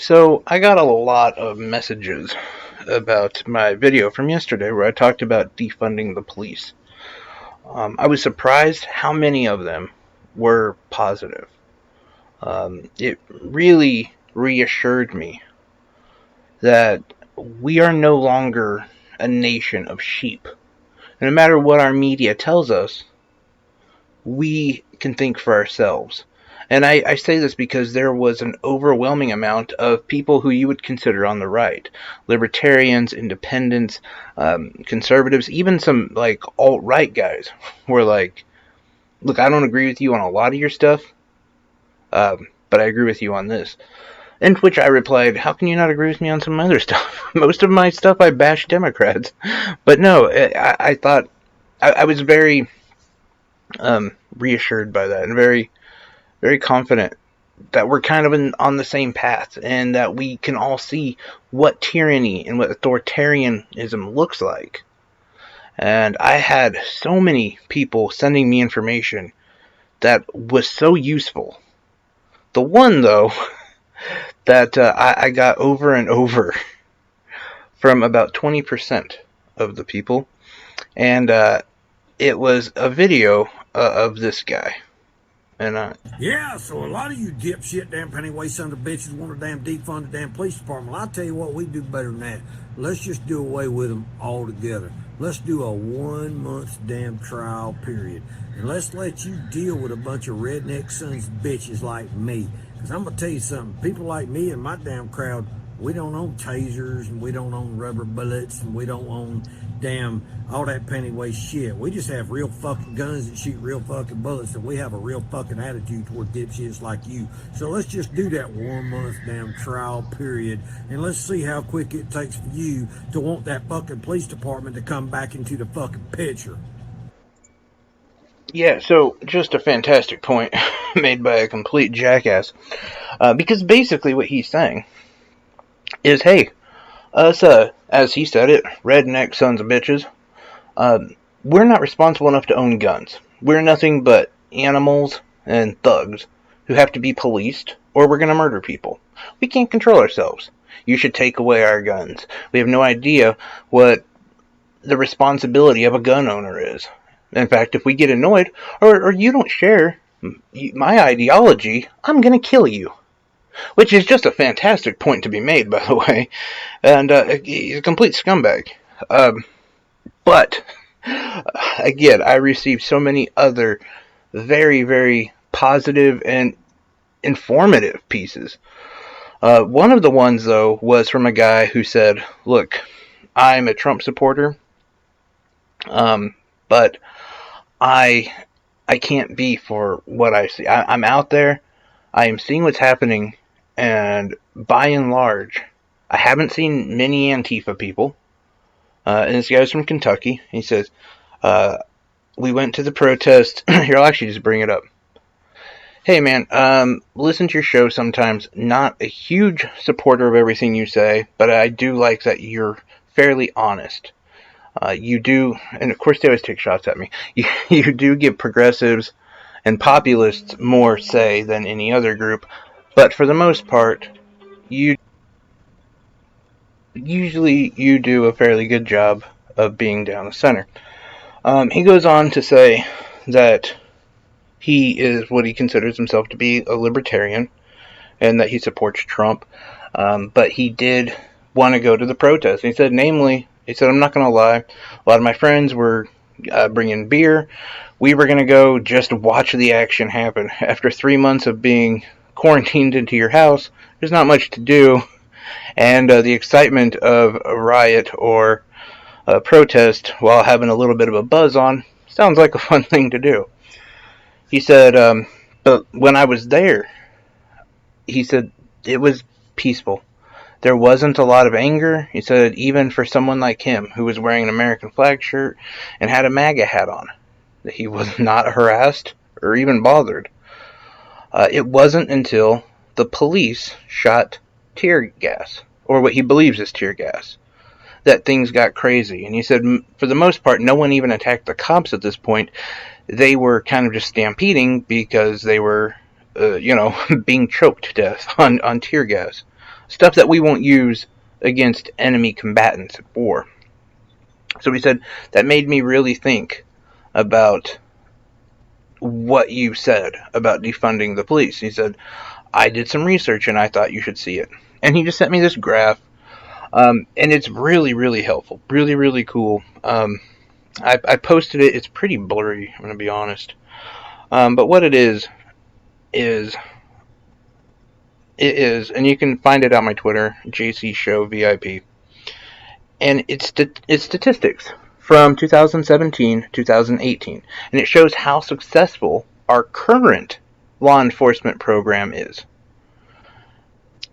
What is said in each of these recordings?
So I got a lot of messages about my video from yesterday where I talked about defunding the police. I was surprised how many of them were positive. It really reassured me that we are no longer a nation of sheep. No matter what our media tells us, we can think for ourselves. And I say this because there was an overwhelming amount of people who you would consider on the right. Libertarians, independents, conservatives, even some like alt-right guys were like, look, I don't agree with you on a lot of your stuff, but I agree with you on this. In which I replied, how can you not agree with me on some other stuff? Most of my stuff I bash Democrats. But no, I thought, I was very reassured by that and very confident that we're kind of on the same path and that we can all see what tyranny and what authoritarianism looks like. And I had so many people sending me information that was so useful. The one, though, that I got over and over from about 20% of the people, and it was a video of this guy. And Yeah, so a lot of you dipshit damn pennyweight sons of bitches want to damn defund the damn police department. Well, I'll tell you what, we do better than that. Let's just do away with them altogether. Let's do a 1 month damn trial period. And let's let you deal with a bunch of redneck sons of bitches like me. Because I'm going to tell you something. People like me and my damn crowd, we don't own tasers and we don't own rubber bullets and we don't own damn all that pennyweight shit. We just have real fucking guns that shoot real fucking bullets, and we have a real fucking attitude toward dipshits like you. So let's just do that 1 month damn trial period, and let's see how quick it takes for you to want that fucking police department to come back into the fucking picture. yeah, so just a fantastic point made by a complete jackass. Because basically what he's saying is, hey, us, as he said it, redneck sons of bitches, we're not responsible enough to own guns. We're nothing but animals and thugs who have to be policed, or we're going to murder people. We can't control ourselves. You should take away our guns. We have no idea what the responsibility of a gun owner is. In fact, if we get annoyed, or you don't share my ideology, I'm going to kill you. Which is just a fantastic point to be made, by the way. And he's a complete scumbag. But, again, I received so many other very, very positive and informative pieces. One of the ones, though, was from a guy who said, look, I'm a Trump supporter, but I can't be for what I see. I'm out there. I am seeing what's happening, and by and large, I haven't seen many Antifa people. And this guy's from Kentucky. He says, we went to the protest. Here, I'll actually just bring it up. Hey, man, listen to your show sometimes. Not a huge supporter of everything you say, but I do like that you're fairly honest. You do, and of course they always take shots at me, you do give progressives and populists more say than any other group, but for the most part, you do a fairly good job of being down the center. He goes on to say that he is what he considers himself to be a libertarian, and that he supports Trump, but he did want to go to the protest. He said, I'm not going to lie, a lot of my friends were bringing beer. We were going to go just watch the action happen. After 3 months of being quarantined into your house, there's not much to do, and the excitement of a riot or a protest while having a little bit of a buzz on sounds like a fun thing to do. He said, but when I was there, he said it was peaceful. There wasn't a lot of anger. He said even for someone like him who was wearing an American flag shirt and had a MAGA hat on, that he was not harassed or even bothered. It wasn't until the police shot tear gas, or what he believes is tear gas, that things got crazy. And he said for the most part, no one even attacked the cops at this point. They were kind of just stampeding because they were, being choked to death on tear gas. stuff that we won't use against enemy combatants at war. So he said, that made me really think about what you said about defunding the police. He said, I did some research and I thought you should see it. And he just sent me this graph, and it's really, really helpful. Really, really cool. I posted it. It's pretty blurry, I'm going to be honest. But what it is, and you can find it on my Twitter, JC Show VIP. And it's statistics from 2017, 2018. And it shows how successful our current law enforcement program is.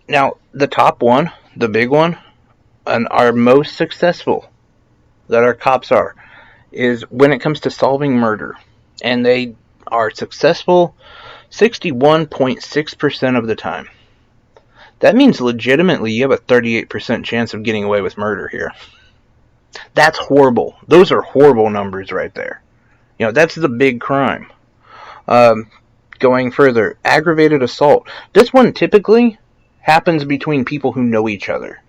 Now, the top one, the big one, and our most successful that our cops are, is when it comes to solving murder. And they are successful 61.6% of the time. That means legitimately you have a 38% chance of getting away with murder here. That's horrible. Those are horrible numbers right there. You know, that's the big crime. Going further, aggravated assault. This one typically happens between people who know each other.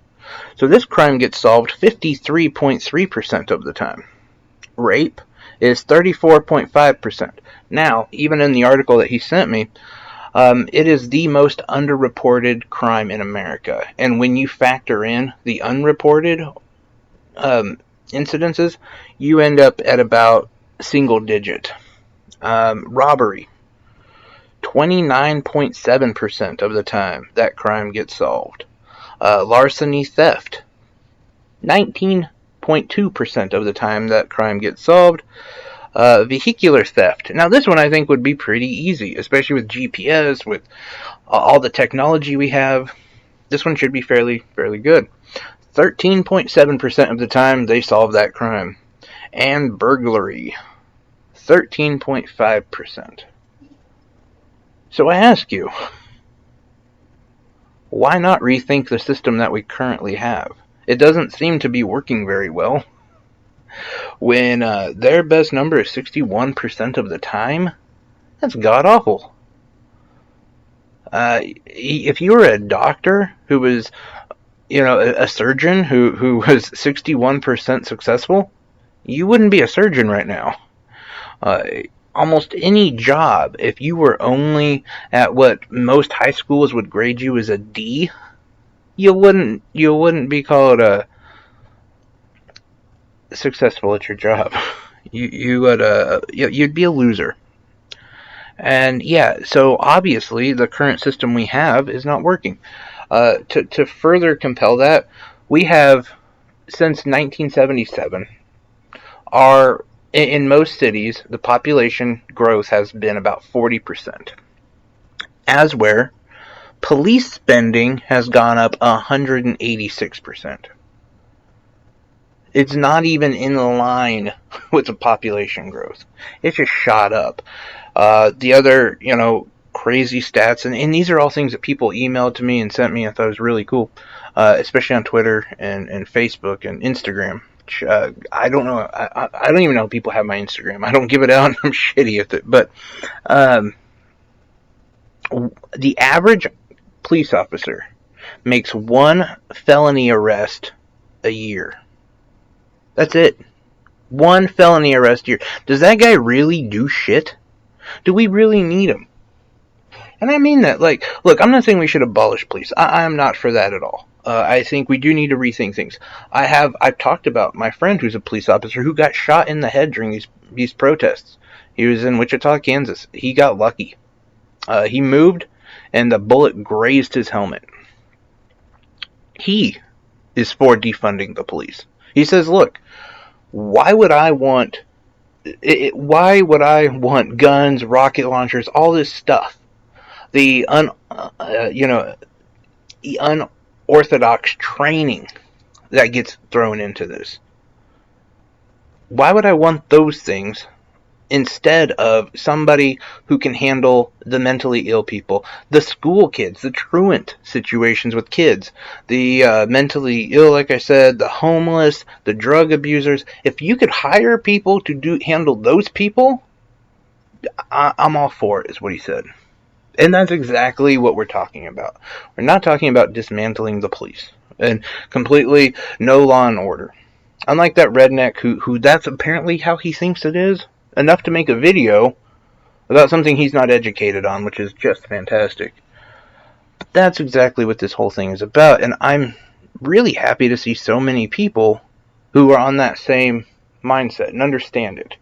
So this crime gets solved 53.3% of the time. Rape is 34.5%. Now, even in the article that he sent me, it is the most underreported crime in America. And when you factor in the unreported incidences, you end up at about single digit. Robbery, 29.7% of the time that crime gets solved. Larceny, theft, 19.2% of the time that crime gets solved. Vehicular theft. Now, this one I think would be pretty easy, especially with GPS, with all the technology we have. This one should be fairly good. 13.7% of the time they solve that crime. And burglary, 13.5%. So I ask you, why not rethink the system that we currently have? It doesn't seem to be working very well. When their best number is 61% of the time, that's god-awful. If you were a doctor who was, a surgeon who was 61% successful, you wouldn't be a surgeon right now. Almost any job, if you were only at what most high schools would grade you as a D, you wouldn't be called successful at your job. You'd be a loser. And yeah, so obviously the current system we have is not working. To further compel that, we have, since 1977, in most cities, the population growth has been about 40%. As where police spending has gone up 186%. It's not even in line with the population growth. It's just shot up. The other, crazy stats, and these are all things that people emailed to me and sent me. I thought it was really cool, especially on Twitter and Facebook and Instagram. Which, I don't know. I don't even know if people have my Instagram. I don't give it out. I'm shitty at it. But the average police officer makes one felony arrest a year. That's it. One felony arrest a year. Does that guy really do shit? Do we really need him? And I mean that. Look, I'm not saying we should abolish police. I'm not for that at all. I think we do need to rethink things. I've talked about my friend who's a police officer who got shot in the head during these protests. He was in Wichita, Kansas. He got lucky. He moved, and the bullet grazed his helmet. He is for defunding the police. He says, look, why would I want guns, rocket launchers, all this stuff? The unorthodox training that gets thrown into this. Why would I want those things instead of somebody who can handle the mentally ill people, the school kids, the truant situations with kids, the mentally ill, like I said, the homeless, the drug abusers? If you could hire people to handle those people, I'm all for it, is what he said. And that's exactly what we're talking about. We're not talking about dismantling the police and completely no law and order. Unlike that redneck who that's apparently how he thinks it is, enough to make a video about something he's not educated on, which is just fantastic. But that's exactly what this whole thing is about, and I'm really happy to see so many people who are on that same mindset and understand it.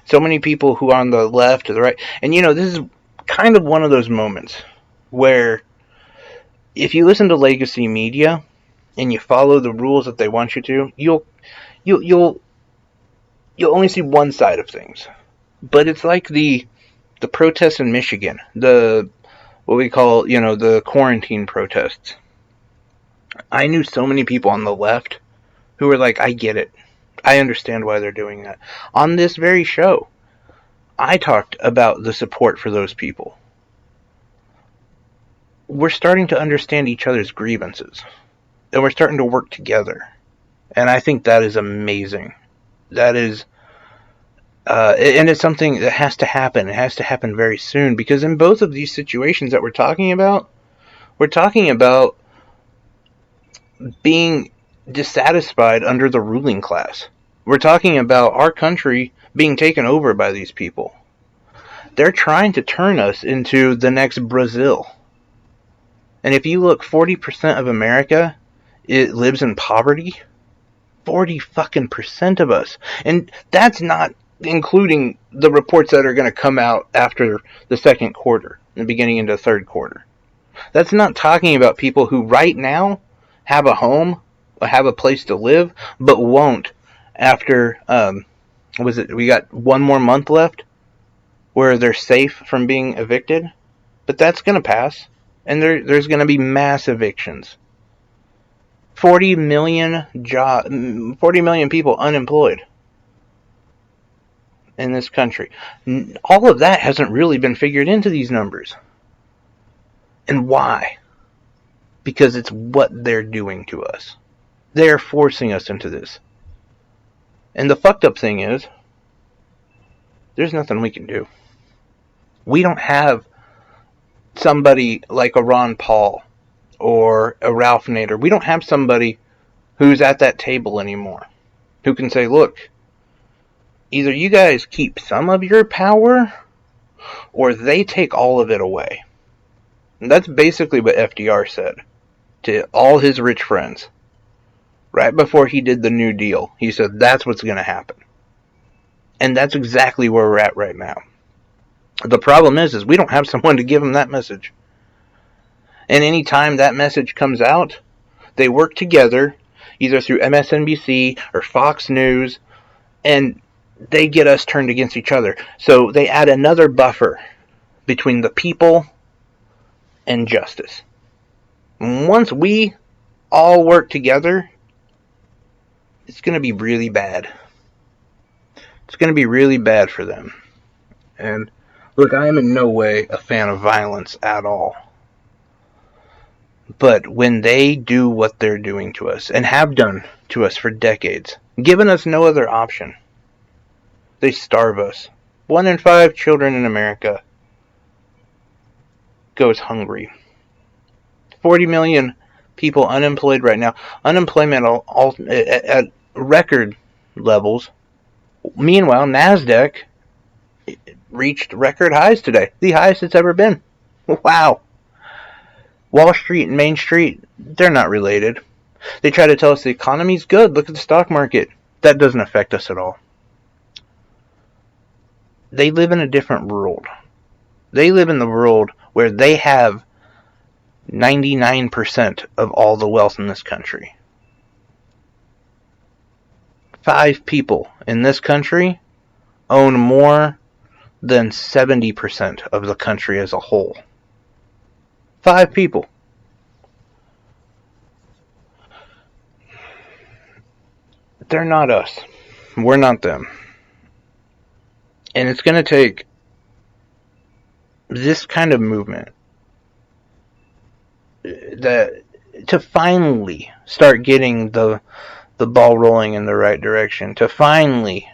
So many people who are on the left or the right. And this is kind of one of those moments where if you listen to legacy media and you follow the rules that they want you to, you'll only see one side of things. But it's like the protests in Michigan, the what we call, the quarantine protests. I knew so many people on the left who were like, I get it. I understand why they're doing that. On this very show, I talked about the support for those people. We're starting to understand each other's grievances, and we're starting to work together. And I think that is amazing. That is, and it's something that has to happen. It has to happen very soon, because in both of these situations that we're talking about being dissatisfied under the ruling class. We're talking about our country being taken over by these people. They're trying to turn us into the next Brazil. And if you look, 40% of America, it lives in poverty. 40 fucking percent of us. And that's not including the reports that are going to come out after the second quarter and beginning into the third quarter. That's not talking about people who right now have a home, have a place to live, but won't after, we got one more month left where they're safe from being evicted. But that's going to pass, and there's going to be mass evictions. 40 million people unemployed in this country. All of that hasn't really been figured into these numbers. And why? Because it's what they're doing to us. They're forcing us into this. And the fucked up thing is, there's nothing we can do. We don't have somebody like a Ron Paul or a Ralph Nader. We don't have somebody who's at that table anymore who can say, look, either you guys keep some of your power or they take all of it away. And that's basically what FDR said to all his rich friends. Right before he did the New Deal, he said that's what's going to happen. And that's exactly where we're at right now. The problem is we don't have someone to give them that message. And any time that message comes out, they work together, either through MSNBC or Fox News, and they get us turned against each other. So they add another buffer between the people and justice. Once we all work together, it's going to be really bad. It's going to be really bad for them. And look, I am in no way a fan of violence at all. But when they do what they're doing to us, and have done to us for decades, given us no other option, they starve us. 1 in 5 children in America goes hungry. 40 million people unemployed right now. Unemployment at record levels. Meanwhile, NASDAQ reached record highs today. The highest it's ever been. Wow. Wall Street and Main Street, they're not related. They try to tell us the economy's good. Look at the stock market. That doesn't affect us at all. They live in a different world. They live in the world where they have 99% of all the wealth in this country. 5 people in this country own more than 70% of the country as a whole. 5 people. They're not us. We're not them. And it's going to take this kind of movement to finally start getting the ball rolling in the right direction, to finally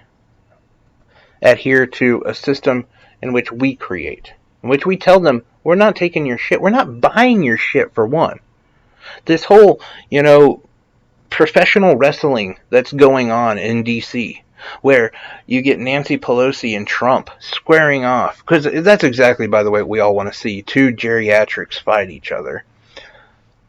adhere to a system in which we create. in which we tell them, we're not taking your shit. We're not buying your shit, for one. This whole, professional wrestling that's going on in D.C., where you get Nancy Pelosi and Trump squaring off, because that's exactly, by the way, what we all want to see, two geriatrics fight each other.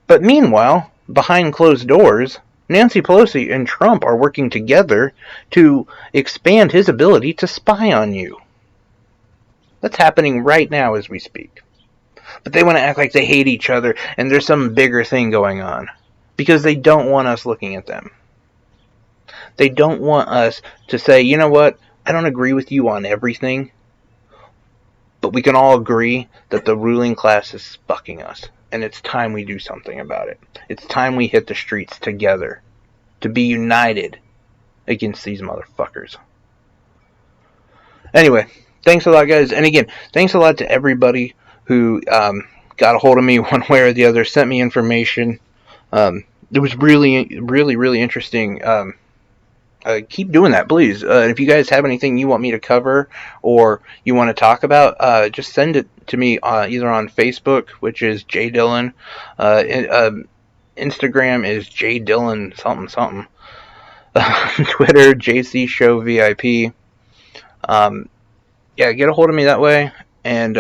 But meanwhile, behind closed doors, Nancy Pelosi and Trump are working together to expand his ability to spy on you. That's happening right now as we speak. But they want to act like they hate each other and there's some bigger thing going on, because they don't want us looking at them. They don't want us to say, you know what, I don't agree with you on everything, but we can all agree that the ruling class is fucking us, and it's time we do something about it. It's time we hit the streets together to be united against these motherfuckers. Anyway, thanks a lot, guys. And again, thanks a lot to everybody who got a hold of me one way or the other, sent me information. It was really, really, really interesting. Keep doing that, please. If you guys have anything you want me to cover or you want to talk about, just send it to me either on Facebook, which is J Dillon, Instagram is J Dillon something something, Twitter JC Show VIP. Yeah, get a hold of me that way, and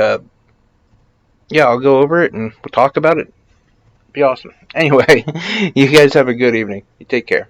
yeah, I'll go over it and we'll talk about it. Be awesome. Anyway, you guys have a good evening. You take care.